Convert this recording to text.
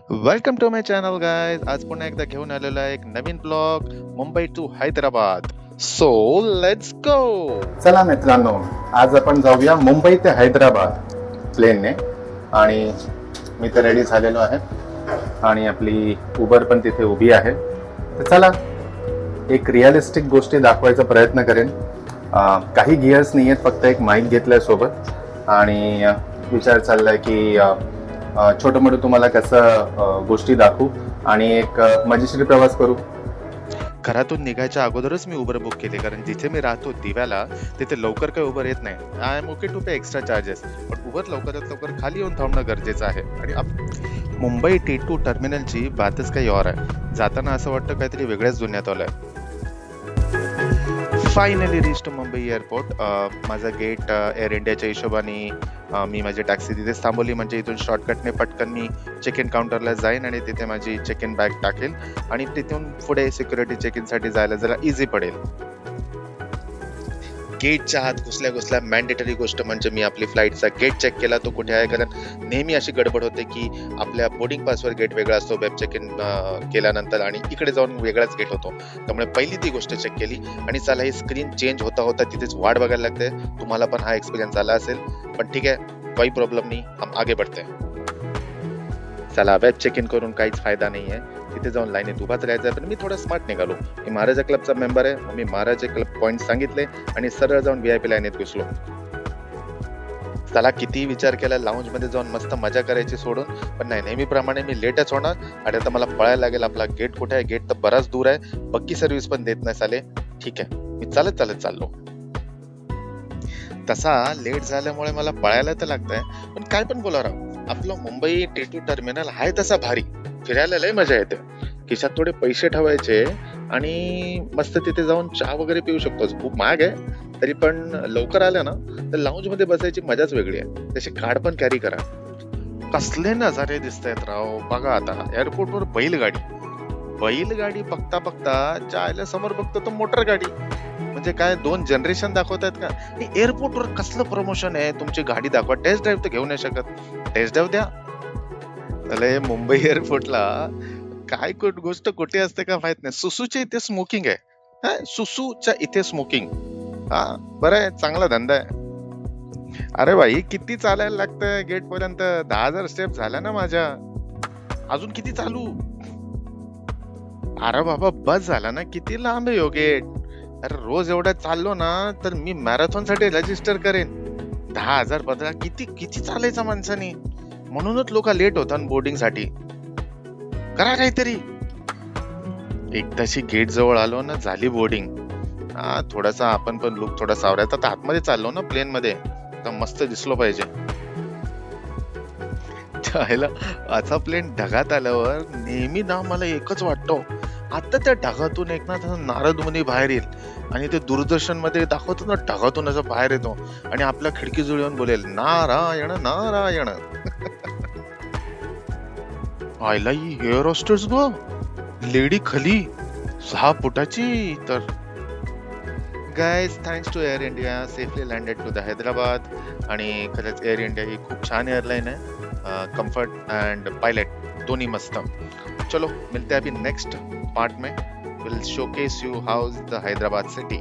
Welcome to my channel guys. आज पुन्हा एकदा घेऊन आलेलो आहे एक नवीन blog Mumbai to Hyderabad. So let's go. चला मित्रांनो, आज आपण जाऊया मुंबई ते हैदराबाद प्लेनने. आणि मी तर रेडी झालेलो आहे आणि आपली उबर पण तिथे उभी आहे. तर चला एक रिअलिस्टिक गोष्टी दाखवायचा प्रयत्न करेन. काही गिअर्स नाही आहेत, फक्त एक माईक घेतलाय सोबत आणि विचार चाललाय की छोटं मोठं तुम्हाला कसं गोष्टी दाखवू आणि एक मजेशीर प्रवास करू. घरातून निघायच्या अगोदरच मी उबर बुक केली, कारण जिथे मी राहतो दिव्याला तिथे लवकर काही उबर येत नाही. I am okay to pay extra charges, पण उबर लवकरात लवकर खाली येऊन थांबणं गरजेचं आहे. आणि मुंबई T2 टर्मिनलची बातच काही और आहे. जाताना असं वाटतं काहीतरी वेगळ्याच दुनियात आलंय. Finally reach to Mumbai airport. माझा गेट एअर इंडियाच्या हिशोबाने मी माझी टॅक्सी तिथेच थांबवली, म्हणजे इथून शॉर्टकटने पटकन मी चेक इन काउंटरला जाईन आणि तिथे माझी चेक इन बॅग टाकेल आणि तिथून पुढे सिक्युरिटी चेक इन साठी जायला जरा इझी पडेल. गेटच्या आत घुसल्या मॅन्डेटरी गोष्ट म्हणजे मी आपली फ्लाईटचा गेट चेक केला, तो कुठे आहे. कारण नेहमी अशी गडबड होते की आपल्या बोर्डिंग पासवर गेट वेगळा असतो वेब चेक इन केल्यानंतर, आणि इकडे जाऊन वेगळाच गेट होतो. त्यामुळे पहिली ती गोष्ट चेक केली आणि चला ही स्क्रीन चेंज होता होता तिथेच वाट बघायला लागते. तुम्हाला पण हा एक्सपिरियन्स आला असेल, पण ठीक आहे, काही प्रॉब्लेम नाही, हम आगे बढ़ते हैं. चला वेब चेक इन करून काहीच फायदा नाही आहे, तिथे जाऊन लाईनीत उभाच राहायचं आहे. पण मी थोडा स्मार्ट निघालो. मी महाराजा क्लबचा मेंबर आहे, मी महाराजा क्लब पॉईंट सांगितले आणि सरळ जाऊन VIP लाईनीत घुसलो. चला किती विचार केला लाऊंज मध्ये जाऊन मस्त मजा करायची सोडून, पण नाही, नेहमीप्रमाणे मी लेटच होणार आणि आता मला पळायला लागेल. आपला गेट कुठे आहे? गेट तर बराच दूर आहे, पक्की सर्व्हिस पण देत नाही साले. ठीक आहे, मी चालत चाललो. तसा लेट झाल्यामुळे मला पळायला तर लागतंय, पण काय पण बोला राव, आपलं मुंबई T2 टर्मिनल आहे तसा भारी, फिरायला लय मजा येते. खिशात थोडे पैसे ठेवायचे आणि मस्त तिथे जाऊन चहा वगैरे पिऊ शकतो. खूप महाग आहे तरी पण लवकर आलं ना तर लाऊंज मध्ये बसायची मजाच वेगळी आहे. तसे कार्ड पण कॅरी करा. कसले नजारे दिसत आहेत राव. बघा आता एअरपोर्टवर बैलगाडी बघता जायला समोर बघतो तर मोटर गाडी. म्हणजे काय दोन जनरेशन दाखवतायत का? आणि एअरपोर्टवर कसलं प्रमोशन आहे, तुमची गाडी दाखवा. टेस्ट ड्राईव्ह तर घेऊ नाही शकत, टेस्ट ड्राईव्ह द्या. अरे मुंबई एअरपोर्टला काय गोष्ट कुठे असते का माहित नाही. सुसूच्या इथे स्मोकिंग आहे. हा, सुसूच्या इथे स्मोकिंग. हा, बरं आहे, चांगला धंदा आहे. अरे भाई किती चालायला लागतंय गेट पर्यंत? 10,000 स्टेप झाल्या ना माझ्या, अजून किती चालू? अरे बाबा बस झाला ना, किती लांब आहे हो गेट. अरे रोज एवढा चाललो ना तर मी मॅरेथॉन साठी रजिस्टर करेन. 10,000 बदला, किती किती चालायचं माणसाने. म्हणूनच लोक लेट होतात बोर्डिंग साठी. करा काहीतरी. एकदाशी गेट जवळ आलो ना झाली बोर्डिंग. हा, थोडासा आपण पण लुक थोडा सावरायचा. तर आतमध्ये चाललो ना प्लेन मध्ये, तर मस्त दिसलो पाहिजे. त्याला असा प्लेन ढगात आल्यावर नेहमी ना मला एकच वाटतो, आता त्या ढगातून एक ना नारद मुनी बाहेर येईल आणि ते दूरदर्शन मध्ये दाखवतो ना, ढगातून असं बाहेर येतो आणि आपल्या खिडकी जवळ येऊन बोलेल नारायण नारायण. आयला ही हेअर होस्टेस ग, लेडी खली 6 फुटाची. तर guys, thanks to Air India, safely landed to the Hyderabad. आणि खरंच एअर इंडिया ही खूप छान एअरलाईन आहे. कंफर्ट एंड पायलट दोनों मस्त. चलो मिलते हैं अभी नेक्स्ट पार्ट में. Will showcase you how the Hyderabad city.